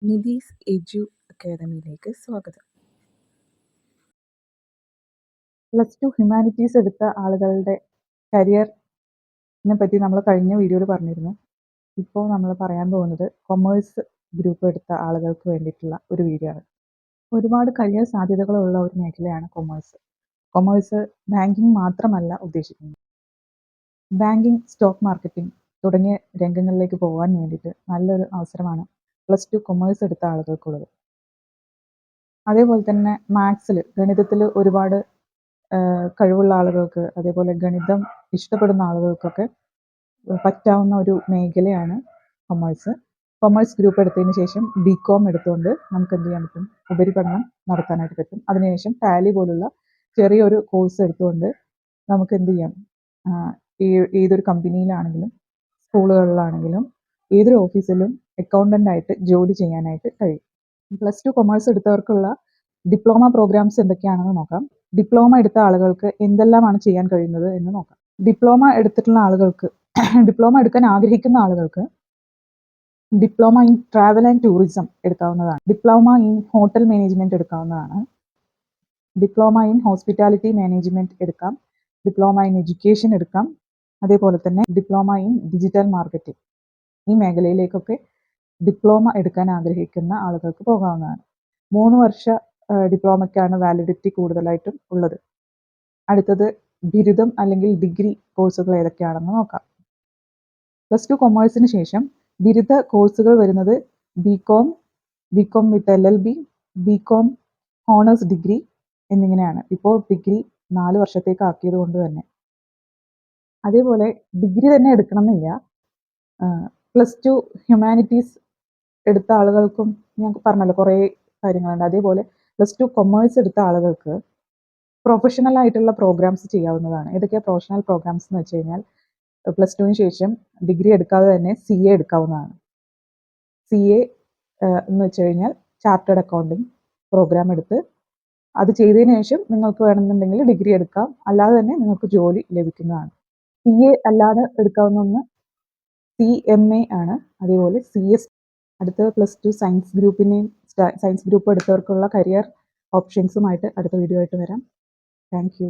നിധീസ് edu അക്കാദമിയിലേക്ക് സ്വാഗതം. +2 humanities എടുത്ത ആളുകളുടെ കരിയറിനെ പറ്റി നമ്മൾ കഴിഞ്ഞ വീഡിയോയിൽ പറഞ്ഞിരുന്നു. ഇപ്പോൾ നമ്മൾ പറയാൻ പോകുന്നത് കൊമേഴ്സ് ഗ്രൂപ്പ് എടുത്ത ആളുകൾക്ക് വേണ്ടിയിട്ടുള്ള ഒരു വീഡിയോ ആണ്. ഒരുപാട് കരിയർ സാധ്യതകളുള്ള ഒരു മേഖലയാണ് കൊമേഴ്സ്. കൊമേഴ്സ് ബാങ്കിങ് മാത്രമല്ല ഉദ്ദേശിക്കുന്നത്. ബാങ്കിങ്, സ്റ്റോക്ക് മാർക്കറ്റിംഗ് തുടങ്ങിയ രംഗങ്ങളിലേക്ക് പോകാൻ വേണ്ടിയിട്ട് നല്ലൊരു അവസരമാണ് +2 കൊമേഴ്സ് എടുത്ത ആളുകൾക്കുള്ളത്. അതേപോലെ തന്നെ മാത്സിൽ, ഗണിതത്തിൽ ഒരുപാട് കഴിവുള്ള ആളുകൾക്ക്, അതേപോലെ ഗണിതം ഇഷ്ടപ്പെടുന്ന ആളുകൾക്കൊക്കെ പറ്റാവുന്ന ഒരു മേഖലയാണ് കൊമേഴ്സ്. കൊമേഴ്സ് ഗ്രൂപ്പ് എടുത്തതിന് ശേഷം BCom എടുത്തുകൊണ്ട് നമുക്ക് എന്ത് ചെയ്യാൻ പറ്റും? ഉപരിപഠനം നടത്താനായിട്ട് പറ്റും. അതിനുശേഷം ടാലി പോലുള്ള ചെറിയൊരു കോഴ്സ് എടുത്തുകൊണ്ട് നമുക്ക് എന്ത് ചെയ്യാം? ഏതൊരു കമ്പനിയിലാണെങ്കിലും സ്കൂളുകളിലാണെങ്കിലും ഏതൊരു ഓഫീസിലും അക്കൗണ്ടൻ്റ് ആയിട്ട് ജോലി ചെയ്യാനായിട്ട് കഴിയും. +2 കൊമേഴ്സ് എടുത്തവർക്കുള്ള ഡിപ്ലോമ പ്രോഗ്രാംസ് എന്തൊക്കെയാണെന്ന് നോക്കാം. ഡിപ്ലോമ എടുത്ത ആളുകൾക്ക് എന്തെല്ലാമാണ് ചെയ്യാൻ കഴിയുന്നത് എന്ന് നോക്കാം. ഡിപ്ലോമ എടുത്തിട്ടുള്ള ആളുകൾക്ക് ഡിപ്ലോമ എടുക്കാൻ ആഗ്രഹിക്കുന്ന ആളുകൾക്ക് diploma in travel and tourism എടുക്കാവുന്നതാണ്. ഡിപ്ലോമ ഇൻ ഹോട്ടൽ മാനേജ്മെൻറ്റ് എടുക്കാവുന്നതാണ്. ഡിപ്ലോമ ഇൻ ഹോസ്പിറ്റാലിറ്റി മാനേജ്മെൻറ്റ് എടുക്കാം. ഡിപ്ലോമ ഇൻ എഡ്യൂക്കേഷൻ എടുക്കാം. അതേപോലെ തന്നെ ഡിപ്ലോമ ഇൻ ഡിജിറ്റൽ മാർക്കറ്റിംഗ്, ഈ മേഖലയിലേക്കൊക്കെ ഡിപ്ലോമ എടുക്കാൻ ആഗ്രഹിക്കുന്ന ആളുകൾക്ക് പോകാവുന്നതാണ്. 3 വർഷ ഡിപ്ലോമയ്ക്കാണ് വാലിഡിറ്റി കൂടുതലായിട്ടും ഉള്ളത്. അടുത്തത് ബിരുദം അല്ലെങ്കിൽ ഡിഗ്രി കോഴ്സുകൾ ഏതൊക്കെയാണെന്ന് നോക്കാം. +2 കൊമേഴ്സിന് ശേഷം ബിരുദ കോഴ്സുകൾ വരുന്നത് BCom വിത്ത് LLB, BCom ഹോണേഴ്സ് ഡിഗ്രി എന്നിങ്ങനെയാണ്. ഇപ്പോൾ ഡിഗ്രി 4 വർഷത്തേക്ക് ആക്കിയത് കൊണ്ട് തന്നെ. അതേപോലെ ഡിഗ്രി തന്നെ എടുക്കണമെന്നില്ല. +2 ഹ്യൂമാനിറ്റീസ് എടുത്ത ആളുകൾക്കും ഞാൻ പറഞ്ഞല്ലോ കുറേ കാര്യങ്ങളുണ്ട്. അതേപോലെ +2 കൊമേഴ്സ് എടുത്ത ആളുകൾക്ക് പ്രൊഫഷണൽ ആയിട്ടുള്ള പ്രോഗ്രാംസ് ചെയ്യാവുന്നതാണ്. ഏതൊക്കെയാണ് പ്രൊഫഷണൽ പ്രോഗ്രാംസ് എന്ന് വെച്ച് കഴിഞ്ഞാൽ, +2ന് ശേഷം ഡിഗ്രി എടുക്കാതെ തന്നെ CA എടുക്കാവുന്നതാണ്. CA എന്ന് വെച്ച് കഴിഞ്ഞാൽ ചാർട്ടേഡ് അക്കൗണ്ടിങ് പ്രോഗ്രാം എടുത്ത് അത് ചെയ്തതിന് ശേഷം നിങ്ങൾക്ക് വേണമെന്നുണ്ടെങ്കിൽ ഡിഗ്രി എടുക്കാം. അല്ലാതെ തന്നെ നിങ്ങൾക്ക് ജോലി ലഭിക്കുന്നതാണ്. CA അല്ലാതെ എടുക്കാവുന്ന ഒന്ന് CMA ആണ്. അതേപോലെ CS. അടുത്ത +2 സയൻസ് ഗ്രൂപ്പ് എടുത്തവർക്കുള്ള കരിയർ ഓപ്ഷൻസുമായിട്ട് അടുത്ത വീഡിയോ ആയിട്ട് വരാം. Thank you.